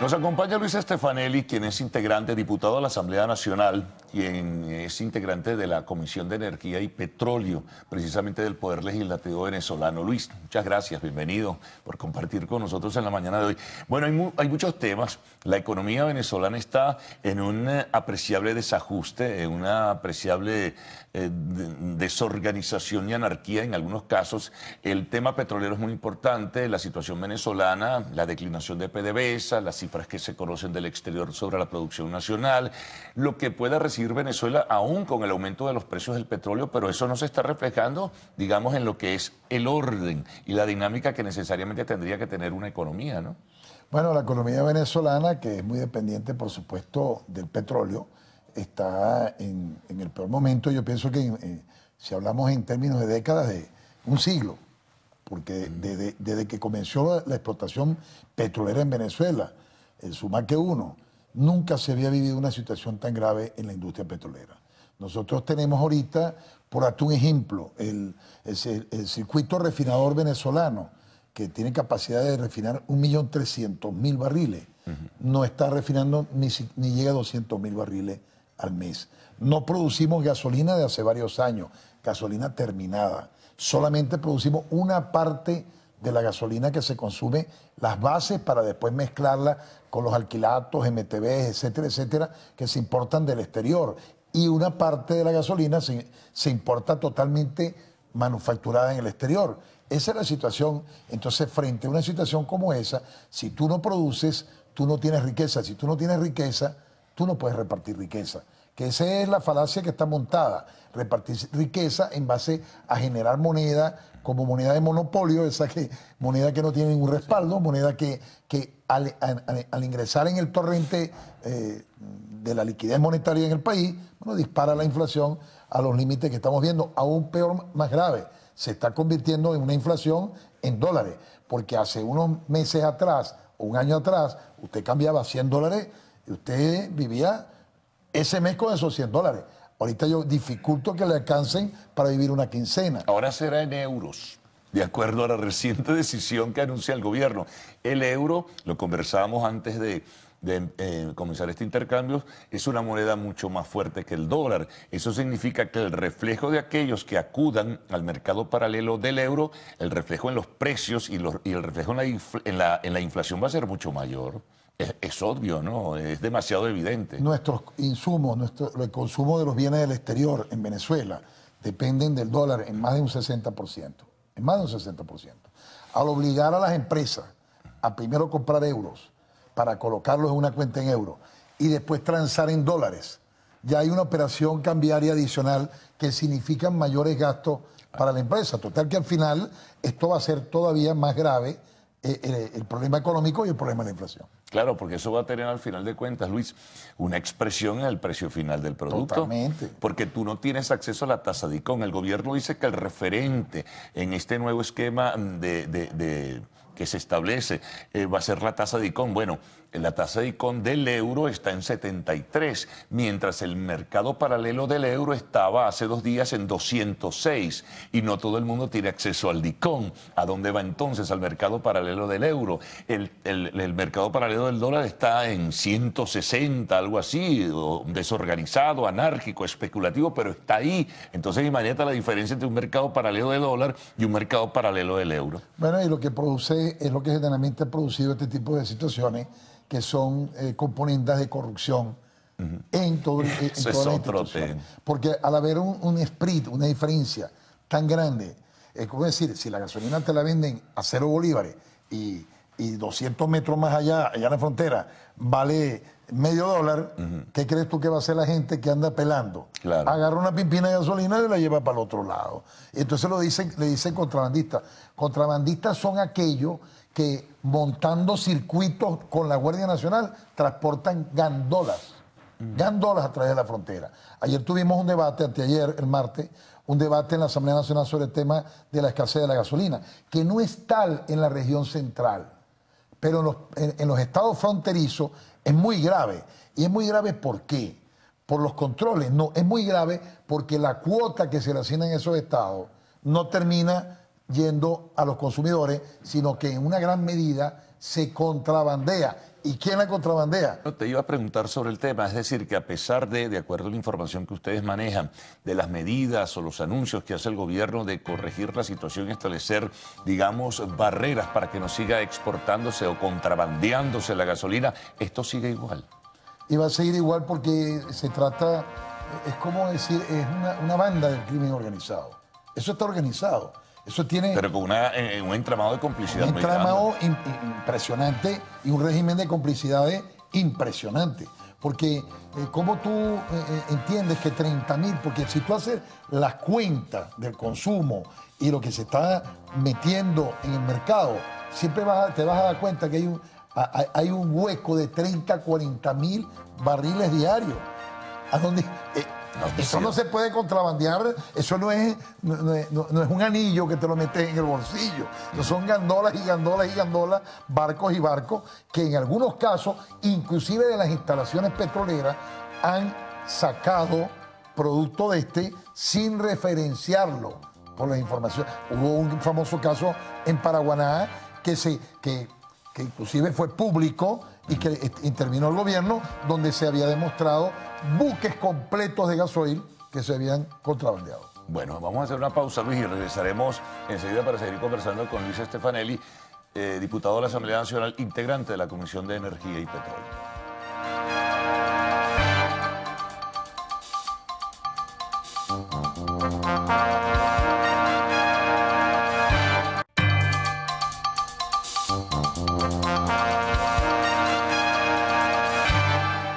Nos acompaña Luis Stefanelli, quien es integrante, diputado de la Asamblea Nacional, quien es integrante de la Comisión de Energía y Petróleo, precisamente del Poder Legislativo venezolano. Luis, muchas gracias, bienvenido por compartir con nosotros en la mañana de hoy. Bueno, hay muchos temas. La economía venezolana está en un apreciable desajuste, en una apreciable desorganización y anarquía en algunos casos. El tema petrolero es muy importante, la situación venezolana, la declinación de PDVSA, las cifras que se conocen del exterior sobre la producción nacional, lo que pueda recibir Venezuela aún con el aumento de los precios del petróleo, pero eso no se está reflejando, digamos, en lo que es el orden y la dinámica que necesariamente tendría que tener una economía, ¿no? Bueno, la economía venezolana, que es muy dependiente, por supuesto, del petróleo, está en el peor momento. Yo pienso que si hablamos en términos de décadas, de un siglo, porque desde que comenzó la explotación petrolera en Venezuela, el Sumaque 1, nunca se había vivido una situación tan grave en la industria petrolera. Nosotros tenemos ahorita, por darte un ejemplo, el circuito refinador venezolano, que tiene capacidad de refinar 1.300.000 barriles, no está refinando ni llega a 200.000 barriles al mes. No producimos gasolina de hace varios años, gasolina terminada. Solamente producimos una parte de la gasolina que se consume, las bases, para después mezclarla con los alquilatos, MTBs, etcétera, etcétera, que se importan del exterior. Y una parte de la gasolina se importa totalmente manufacturada en el exterior. Esa es la situación. Entonces, frente a una situación como esa, si tú no produces, tú no tienes riqueza. Si tú no tienes riqueza, tú no puedes repartir riqueza. Que esa es la falacia que está montada. Repartir riqueza en base a generar moneda como moneda de monopolio, moneda que no tiene ningún respaldo, moneda que al ingresar en el torrente de la liquidez monetaria en el país, bueno, dispara la inflación a los límites que estamos viendo. Aún peor, más grave, se está convirtiendo en una inflación en dólares, porque hace unos meses atrás, o un año atrás, usted cambiaba $100 y usted vivía ese mes con esos $100. Ahorita yo dificulto que le alcancen para vivir una quincena. Ahora será en euros, de acuerdo a la reciente decisión que anuncia el gobierno. El euro, lo conversábamos antes de comenzar este intercambio, es una moneda mucho más fuerte que el dólar. Eso significa que el reflejo de aquellos que acudan al mercado paralelo del euro, el reflejo en los precios y el reflejo en la inflación va a ser mucho mayor. Es obvio, ¿no? Es demasiado evidente. Nuestros insumos, el consumo de los bienes del exterior en Venezuela dependen del dólar en más de un 60%. En más de un 60%. Al obligar a las empresas a primero comprar euros para colocarlos en una cuenta en euros y después transar en dólares, ya hay una operación cambiaria adicional que significa mayores gastos para la empresa. Total que al final esto va a ser todavía más grave, el problema económico y el problema de la inflación. Claro, porque eso va a tener al final de cuentas, Luis, una expresión en el precio final del producto. Totalmente. Porque tú no tienes acceso a la tasa de ICON. El gobierno dice que el referente en este nuevo esquema que se establece va a ser la tasa de ICON. Bueno, la tasa de ICON del euro está en 73, mientras el mercado paralelo del euro estaba hace 2 días en 206 y no todo el mundo tiene acceso al ICON. ¿A dónde va entonces? Al mercado paralelo del euro. El mercado paralelo del dólar está en 160, algo así, desorganizado, anárquico, especulativo, pero está ahí. Entonces imagínate la diferencia entre un mercado paralelo de dólar y un mercado paralelo del euro. Bueno, y lo que produce es lo que generalmente ha producido este tipo de situaciones, que son componentes de corrupción en toda la institución. Porque al haber un split, una diferencia tan grande, es como decir, si la gasolina te la venden a 0 bolívares y 200 metros más allá en la frontera, vale medio dólar, ¿qué crees tú que va a hacer la gente que anda pelando? Claro. Agarra una pimpina de gasolina y la lleva para el otro lado. Y entonces le dicen contrabandistas. Contrabandistas son aquellos que, montando circuitos con la Guardia Nacional, transportan gandolas a través de la frontera. Ayer tuvimos un debate, anteayer, el martes, un debate en la Asamblea Nacional sobre el tema de la escasez de la gasolina, que no es tal en la región central, pero en los estados fronterizos es muy grave. Y es muy grave ¿por qué? Por los controles. No, es muy grave porque la cuota que se le asigna en esos estados no termina yendo a los consumidores, sino que en una gran medida se contrabandea. ¿Y quién la contrabandea? No, te iba a preguntar sobre el tema, es decir, que a pesar de acuerdo a la información que ustedes manejan, de las medidas o los anuncios que hace el gobierno de corregir la situación y establecer, digamos, barreras para que no siga exportándose o contrabandeándose la gasolina, esto sigue igual. Y va a seguir igual porque se trata, es como decir, es una banda del crimen organizado. Eso está organizado. Eso tiene Pero con un entramado de complicidad un muy grande. entramado impresionante y un régimen de complicidades impresionante. Porque ¿cómo tú entiendes que 30.000? Porque si tú haces las cuentas del consumo y lo que se está metiendo en el mercado, siempre te vas a dar cuenta que hay un hueco de 30 a 40.000 barriles diarios. ¿A dónde? Eso no se puede contrabandear, eso no es un anillo que te lo metes en el bolsillo. No son gandolas y gandolas y gandolas, barcos y barcos, que en algunos casos, inclusive de las instalaciones petroleras, han sacado producto de sin referenciarlo por la información. Hubo un famoso caso en Paraguaná que inclusive fue público y que intervino el gobierno, donde se había demostrado buques completos de gasoil que se habían contrabandeado. Bueno, vamos a hacer una pausa, Luis, y regresaremos enseguida para seguir conversando con Luis Stefanelli, diputado de la Asamblea Nacional, integrante de la Comisión de Energía y Petróleo.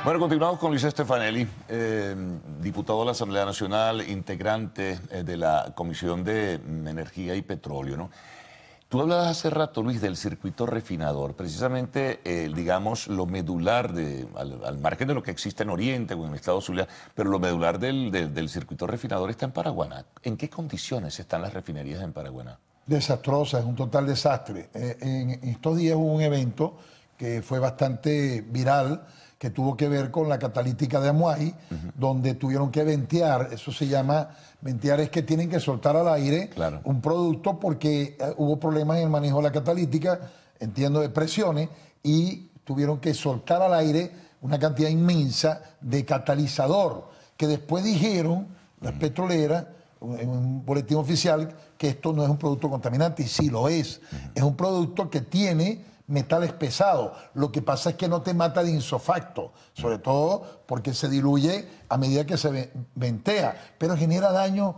Bueno, continuamos con Luis Stefanelli, diputado de la Asamblea Nacional, integrante de la Comisión de Energía y Petróleo, ¿no? Tú hablabas hace rato, Luis, del circuito refinador, precisamente, digamos, lo medular, al margen de lo que existe en Oriente o en el Estado Zulia, pero lo medular del circuito refinador está en Paraguaná. ¿En qué condiciones están las refinerías en Paraguaná? Desastrosa, es un total desastre. En estos días hubo un evento que fue bastante viral, que tuvo que ver con la catalítica de Amuay, donde tuvieron que ventear, eso se llama, ventear es que tienen que soltar al aire un producto porque hubo problemas en el manejo de la catalítica, entiendo, de presiones, y tuvieron que soltar al aire una cantidad inmensa de catalizador, que después dijeron las petroleras, en un boletín oficial, que esto no es un producto contaminante, y sí lo es. Es un producto que tiene metales pesados. Lo que pasa es que no te mata de insofacto, sobre todo porque se diluye a medida que se ventea, pero genera daños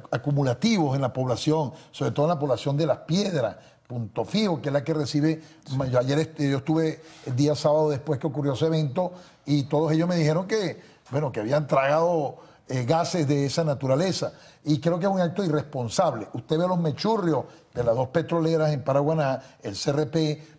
acumulativos en la población, sobre todo en la población de Las Piedras, Punto Fijo, que es la que recibe. Yo estuve el día sábado después que ocurrió ese evento y todos ellos me dijeron que habían tragado gases de esa naturaleza, y creo que es un acto irresponsable. Usted ve los mechurrios de las dos petroleras en Paraguaná, el CRP,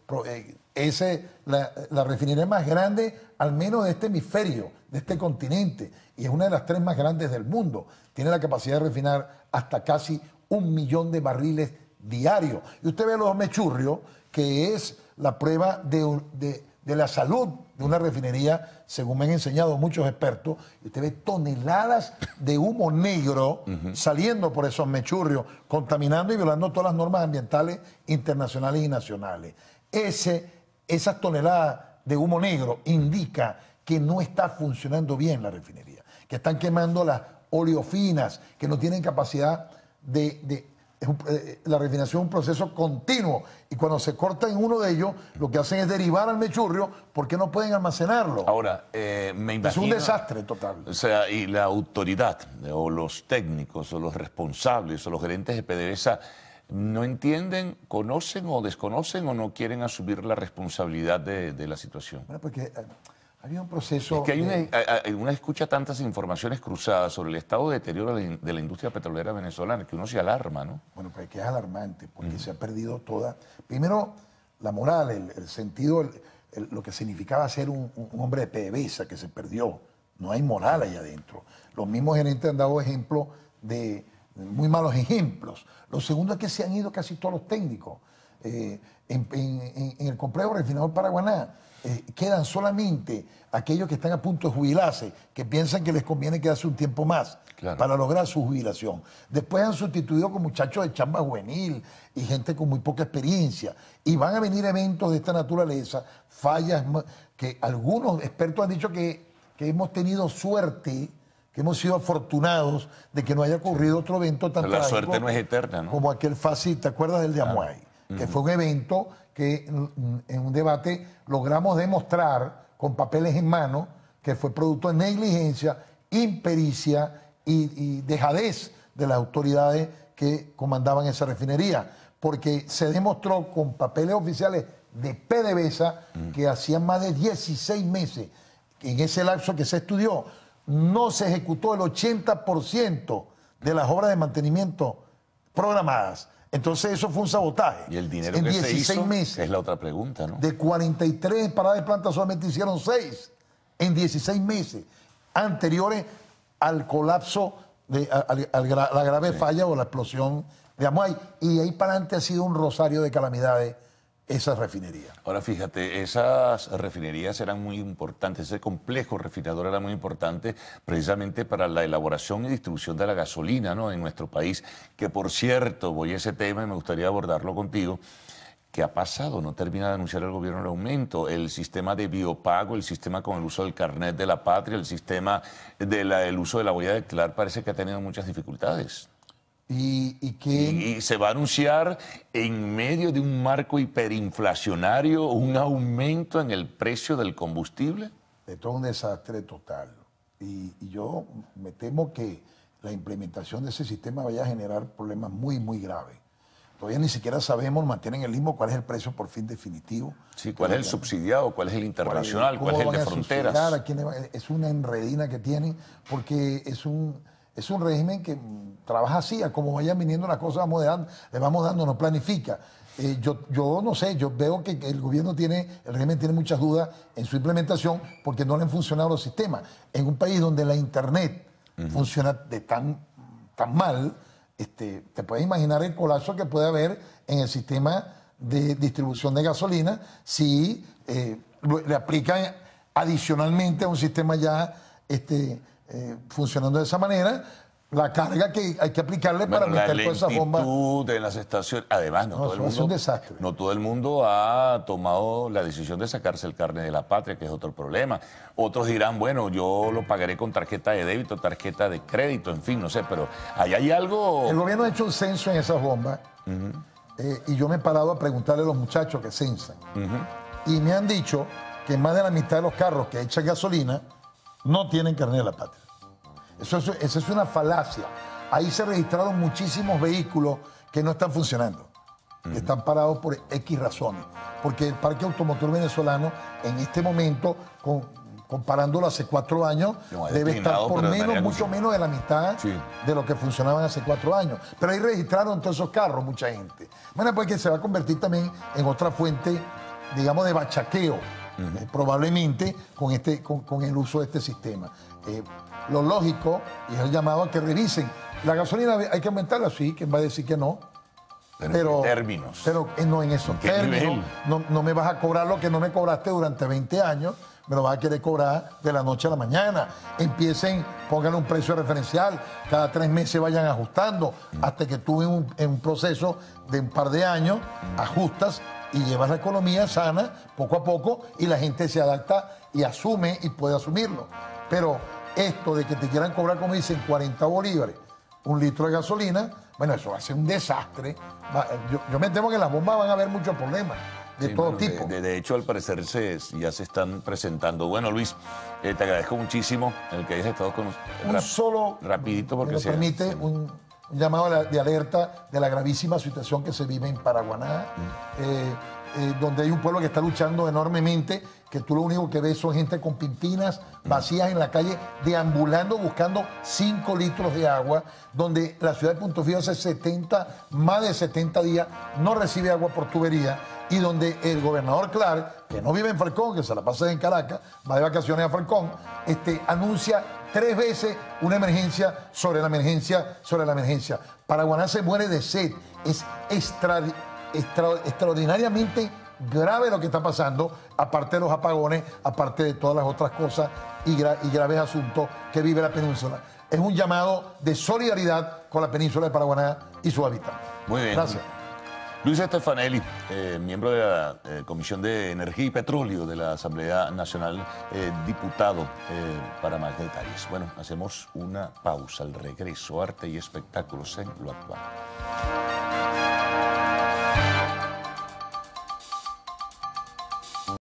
la refinería más grande, al menos de este hemisferio, de este continente, y es una de las 3 más grandes del mundo. Tiene la capacidad de refinar hasta casi 1 millón de barriles diarios. Y usted ve los mechurrios, que es la prueba de la salud de una refinería, según me han enseñado muchos expertos, y usted ve toneladas de humo negro saliendo por esos mechurrios, contaminando y violando todas las normas ambientales internacionales y nacionales. Esas toneladas de humo negro indica que no está funcionando bien la refinería, que están quemando las oleofinas, que no tienen capacidad la refinación es un proceso continuo, y cuando se corta en uno de ellos, lo que hacen es derivar al mechurrio porque no pueden almacenarlo. Ahora, me imagino... Es un desastre total. O sea, y la autoridad, o los técnicos, o los responsables, o los gerentes de PDVSA, no entienden, conocen o desconocen o no quieren asumir la responsabilidad de la situación. Bueno, porque había un proceso... Es que uno escucha tantas informaciones cruzadas sobre el estado de deterioro de la industria petrolera venezolana que uno se alarma, ¿no? Bueno, pues que es alarmante, porque se ha perdido toda... Primero, la moral, el sentido, lo que significaba ser un hombre de PDVSA, que se perdió. No hay moral ahí adentro. Los mismos gerentes han dado ejemplos muy malos ejemplos. Lo segundo es que se han ido casi todos los técnicos. en el complejo refinador Paraguaná quedan solamente aquellos que están a punto de jubilarse, que piensan que les conviene quedarse un tiempo más para lograr su jubilación. Después han sustituido con muchachos de chamba juvenil y gente con muy poca experiencia. Y van a venir eventos de esta naturaleza, fallas que algunos expertos han dicho que hemos tenido suerte, que hemos sido afortunados de que no haya ocurrido otro evento tan Pero la trágico suerte no es eterna, ¿no? como aquel fácil, ¿te acuerdas del de Amuay? Que fue un evento que en un debate logramos demostrar con papeles en mano que fue producto de negligencia, impericia y dejadez de las autoridades que comandaban esa refinería, porque se demostró con papeles oficiales de PDVSA que hacían más de 16 meses, en ese lapso que se estudió, no se ejecutó el 80% de las obras de mantenimiento programadas. Entonces eso fue un sabotaje. Y el dinero en que 16 se hizo meses. es la otra pregunta, ¿no? De 43 paradas de planta solamente hicieron 6 en 16 meses anteriores al colapso, la grave falla o la explosión de Amuay. Y de ahí para adelante ha sido un rosario de calamidades esa refinería. Ahora fíjate, esas refinerías eran muy importantes, ese complejo refinador era muy importante precisamente para la elaboración y distribución de la gasolina, ¿no?, en nuestro país, que por cierto, voy a ese tema y me gustaría abordarlo contigo. ¿Qué ha pasado? No termina de anunciar el gobierno el aumento. El sistema de biopago, el sistema con el uso del carnet de la patria, el sistema del uso de la huella dactilar parece que ha tenido muchas dificultades. Y se va a anunciar en medio de un marco hiperinflacionario un aumento en el precio del combustible. De todo un desastre total. Y yo me temo que la implementación de ese sistema vaya a generar problemas muy, muy graves. Todavía ni siquiera sabemos, mantienen el limbo, cuál es el precio por fin definitivo. Sí, cuál es el subsidiado, cuál es el internacional, cuál es el de fronteras. Es una enredina que tienen, porque es un régimen que trabaja así, a como vayan viniendo las cosas, le vamos dando, no planifica. Yo no sé, yo veo que el régimen tiene muchas dudas en su implementación porque no le han funcionado los sistemas. En un país donde la internet funciona de tan mal, te puedes imaginar el colapso que puede haber en el sistema de distribución de gasolina si le aplican adicionalmente a un sistema ya funcionando de esa manera, la carga que hay que aplicarle para meter todas esas bombas. La lentitud de las estaciones. Además, no todo el mundo, es un desastre. No todo el mundo ha tomado la decisión de sacarse el carnet de la patria, que es otro problema. Otros dirán, bueno, yo lo pagaré con tarjeta de débito, tarjeta de crédito, en fin, no sé, pero ahí hay algo... El gobierno ha hecho un censo en esas bombas y yo me he parado a preguntarle a los muchachos que censan. Y me han dicho que más de la mitad de los carros que echan gasolina no tienen carnet de la patria. Esa es una falacia. Ahí se registraron muchísimos vehículos que no están funcionando, que están parados por X razones. Porque el parque automotor venezolano, en este momento, comparándolo hace 4 años, debe estar por mucho menos de la mitad de lo que funcionaban hace 4 años. Pero ahí registraron todos esos carros, mucha gente. Bueno, pues que se va a convertir también en otra fuente, digamos, de bachaqueo. Probablemente con el uso de este sistema. Lo lógico y es el llamado a que revisen. La gasolina hay que aumentarla, sí, ¿quién va a decir que no? Pero ¿en qué términos? Pero no en esos términos. No me vas a cobrar lo que no me cobraste durante 20 años, me lo vas a querer cobrar de la noche a la mañana. Pongan un precio referencial, cada 3 meses vayan ajustando, hasta que tú en un proceso de un par de años ajustas y llevas la economía sana poco a poco y la gente se adapta y asume y puede asumirlo. Pero esto de que te quieran cobrar, como dicen, 40 bolívares, 1 litro de gasolina, bueno, eso va a ser un desastre. Yo me temo que en las bombas van a haber muchos problemas de todo tipo. De hecho, al parecer ya se están presentando. Bueno, Luis, te agradezco muchísimo el que hayas estado con nosotros. Rapidito, porque me permite un llamado de alerta de la gravísima situación que se vive en Paraguaná, donde hay un pueblo que está luchando enormemente, que tú lo único que ves son gente con pimpinas vacías en la calle, deambulando, buscando 5 litros de agua, donde la ciudad de Punto Fijo hace más de 70 días no recibe agua por tubería, y donde el gobernador Clark, que no vive en Falcón, que se la pasa en Caracas, va de vacaciones a Falcón, anuncia 3 veces una emergencia sobre la emergencia sobre la emergencia. Paraguaná se muere de sed. Es extraordinariamente grave lo que está pasando, aparte de los apagones, aparte de todas las otras cosas y graves asuntos que vive la península. Es un llamado de solidaridad con la península de Paraguaná y sus habitantes. Muy bien. Gracias. Luis Estefanelli, miembro de la Comisión de Energía y Petróleo de la Asamblea Nacional, diputado para más detalles. Bueno, hacemos una pausa. Al regreso, arte y espectáculos en Lo Actual.